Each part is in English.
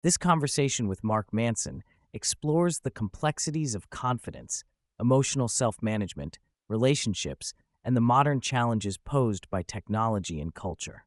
This conversation with Mark Manson explores the complexities of confidence, emotional self-management, relationships, and the modern challenges posed by technology and culture.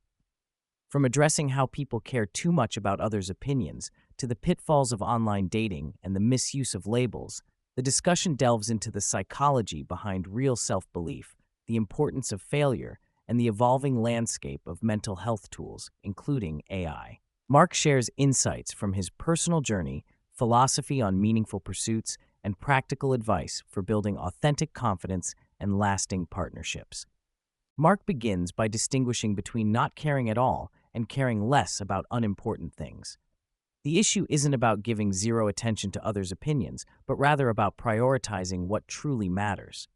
From addressing how people care too much about others' opinions to the pitfalls of online dating and the misuse of labels, the discussion delves into the psychology behind real self-belief, the importance of failure, and the evolving landscape of mental health tools, including AI. Mark shares insights from his personal journey, philosophy on meaningful pursuits, and practical advice for building authentic confidence and lasting partnerships. Mark begins by distinguishing between not caring at all and caring less about unimportant things. The issue isn't about giving zero attention to others' opinions, but rather about prioritizing what truly matters.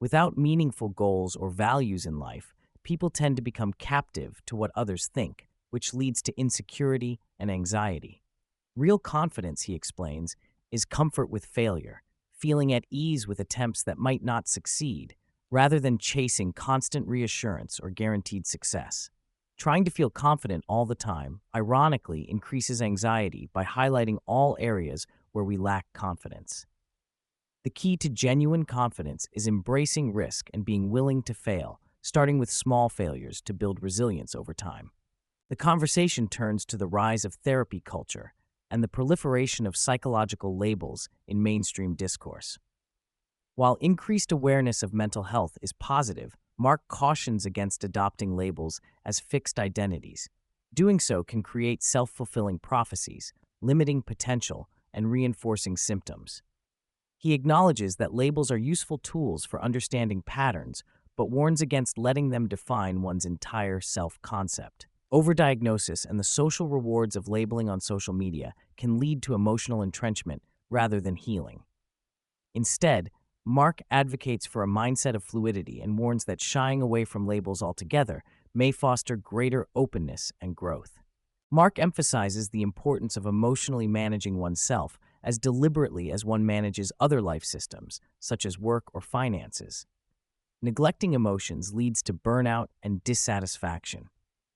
Without meaningful goals or values in life, people tend to become captive to what others think, which leads to insecurity and anxiety. Real confidence, he explains, is comfort with failure, feeling at ease with attempts that might not succeed, rather than chasing constant reassurance or guaranteed success. Trying to feel confident all the time, ironically, increases anxiety by highlighting all areas where we lack confidence. The key to genuine confidence is embracing risk and being willing to fail, starting with small failures to build resilience over time. The conversation turns to the rise of therapy culture and the proliferation of psychological labels in mainstream discourse. While increased awareness of mental health is positive, Mark cautions against adopting labels as fixed identities. Doing so can create self-fulfilling prophecies, limiting potential and reinforcing symptoms. He acknowledges that labels are useful tools for understanding patterns, but warns against letting them define one's entire self-concept. Overdiagnosis and the social rewards of labeling on social media can lead to emotional entrenchment rather than healing. Instead, Mark advocates for a mindset of fluidity and warns that shying away from labels altogether may foster greater openness and growth. Mark emphasizes the importance of emotionally managing oneself as deliberately as one manages other life systems, such as work or finances. Neglecting emotions leads to burnout and dissatisfaction.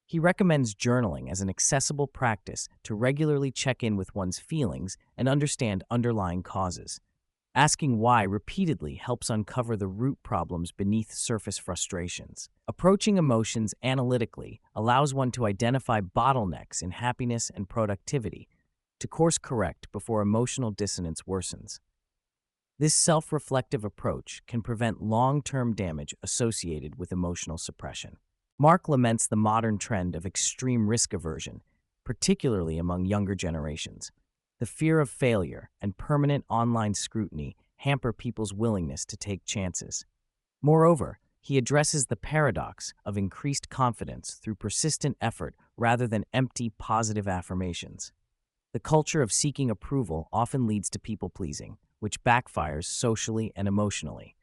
He recommends journaling as an accessible practice to regularly check in with one's feelings and understand underlying causes. Asking why repeatedly helps uncover the root problems beneath surface frustrations. Approaching emotions analytically allows one to identify bottlenecks in happiness and productivity, to course correct before emotional dissonance worsens. This self-reflective approach can prevent long-term damage associated with emotional suppression. Mark laments the modern trend of extreme risk aversion, particularly among younger generations. The fear of failure and permanent online scrutiny hamper people's willingness to take chances. Moreover, he addresses the paradox of increased confidence through persistent effort rather than empty positive affirmations. The culture of seeking approval often leads to people-pleasing, which backfires socially and emotionally.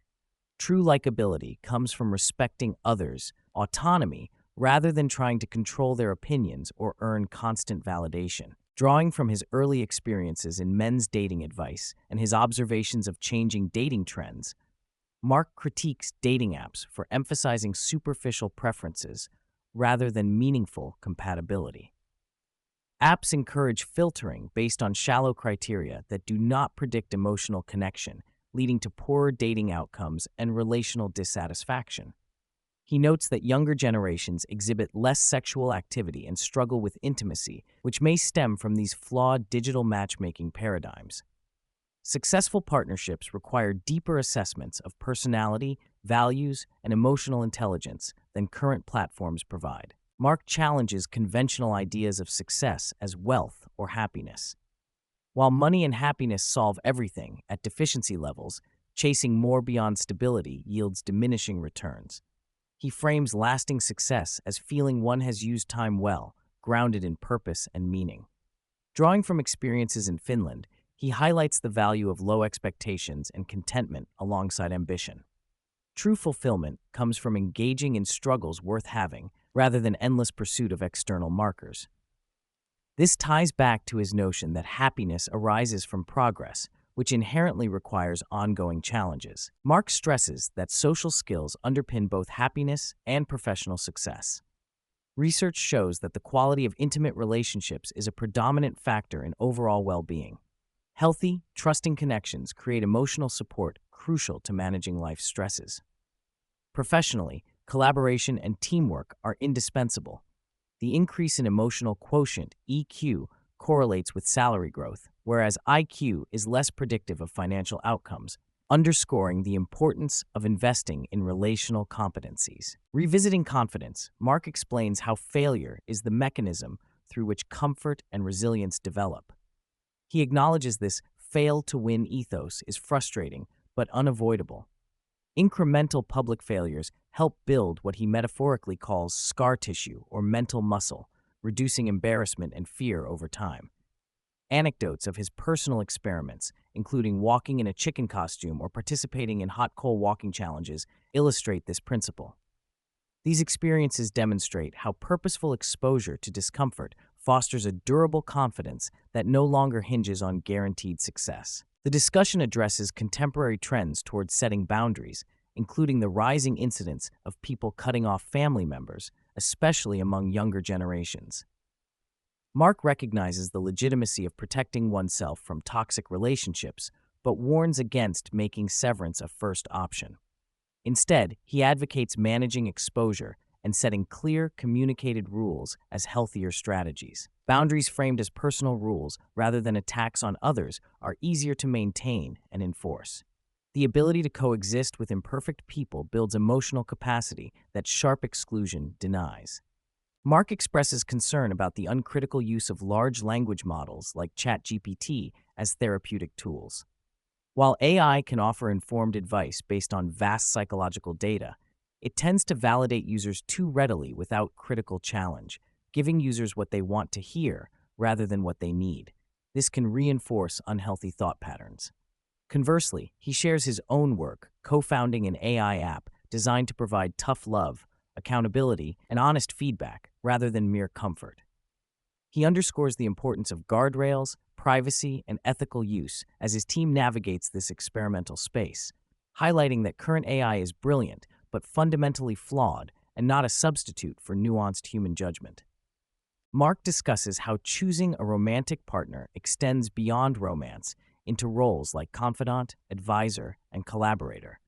True likability comes from respecting others' autonomy rather than trying to control their opinions or earn constant validation. Drawing from his early experiences in men's dating advice and his observations of changing dating trends, Mark critiques dating apps for emphasizing superficial preferences rather than meaningful compatibility. Apps encourage filtering based on shallow criteria that do not predict emotional connection, leading to poorer dating outcomes and relational dissatisfaction. He notes that younger generations exhibit less sexual activity and struggle with intimacy, which may stem from these flawed digital matchmaking paradigms. Successful partnerships require deeper assessments of personality, values, and emotional intelligence than current platforms provide. Mark challenges conventional ideas of success as wealth or happiness. While money and happiness solve everything at deficiency levels, chasing more beyond stability yields diminishing returns. He frames lasting success as feeling one has used time well, grounded in purpose and meaning. Drawing from experiences in Finland, he highlights the value of low expectations and contentment alongside ambition. True fulfillment comes from engaging in struggles worth having rather than endless pursuit of external markers. This ties back to his notion that happiness arises from progress, which inherently requires ongoing challenges. Mark stresses that social skills underpin both happiness and professional success. Research shows that the quality of intimate relationships is a predominant factor in overall well-being. Healthy, trusting connections create emotional support crucial to managing life's stresses. Professionally, collaboration and teamwork are indispensable. The increase in emotional quotient, EQ, correlates with salary growth, whereas IQ is less predictive of financial outcomes, underscoring the importance of investing in relational competencies. Revisiting confidence, Mark explains how failure is the mechanism through which comfort and resilience develop. He acknowledges this fail-to-win ethos is frustrating but unavoidable. Incremental public failures help build what he metaphorically calls scar tissue or mental muscle, reducing embarrassment and fear over time. Anecdotes of his personal experiments, including walking in a chicken costume or participating in hot coal walking challenges, illustrate this principle. These experiences demonstrate how purposeful exposure to discomfort fosters a durable confidence that no longer hinges on guaranteed success. The discussion addresses contemporary trends towards setting boundaries, including the rising incidence of people cutting off family members, especially among younger generations. Mark recognizes the legitimacy of protecting oneself from toxic relationships, but warns against making severance a first option. Instead, he advocates managing exposure and setting clear, communicated rules as healthier strategies. Boundaries framed as personal rules rather than attacks on others are easier to maintain and enforce. The ability to coexist with imperfect people builds emotional capacity that sharp exclusion denies. Mark expresses concern about the uncritical use of large language models like ChatGPT as therapeutic tools. While AI can offer informed advice based on vast psychological data, it tends to validate users too readily without critical challenge, giving users what they want to hear rather than what they need. This can reinforce unhealthy thought patterns. Conversely, he shares his own work, co-founding an AI app designed to provide tough love, accountability, and honest feedback rather than mere comfort. He underscores the importance of guardrails, privacy, and ethical use as his team navigates this experimental space, highlighting that current AI is brilliant but fundamentally flawed and not a substitute for nuanced human judgment. Mark discusses how choosing a romantic partner extends beyond romance into roles like confidant, advisor, and collaborator.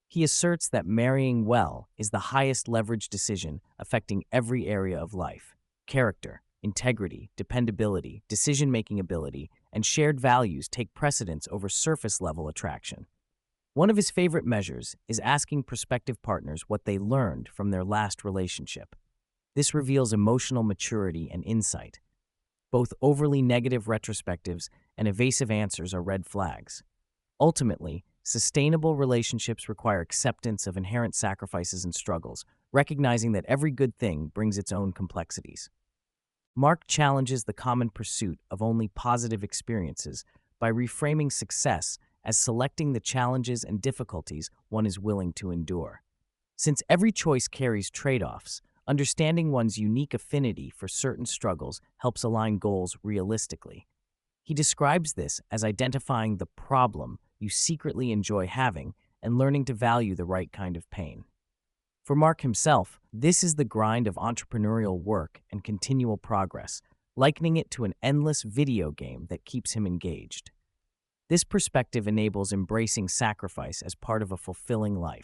He asserts that marrying well is the highest leverage decision affecting every area of life. Character, integrity, dependability, decision-making ability, and shared values take precedence over surface-level attraction. One of his favorite measures is asking prospective partners what they learned from their last relationship. This reveals emotional maturity and insight. Both overly negative retrospectives and evasive answers are red flags. Ultimately, sustainable relationships require acceptance of inherent sacrifices and struggles, recognizing that every good thing brings its own complexities. Mark challenges the common pursuit of only positive experiences by reframing success as selecting the challenges and difficulties one is willing to endure. Since every choice carries trade-offs, understanding one's unique affinity for certain struggles helps align goals realistically. He describes this as identifying the problem you secretly enjoy having and learning to value the right kind of pain. For Mark himself, this is the grind of entrepreneurial work and continual progress, likening it to an endless video game that keeps him engaged. This perspective enables embracing sacrifice as part of a fulfilling life.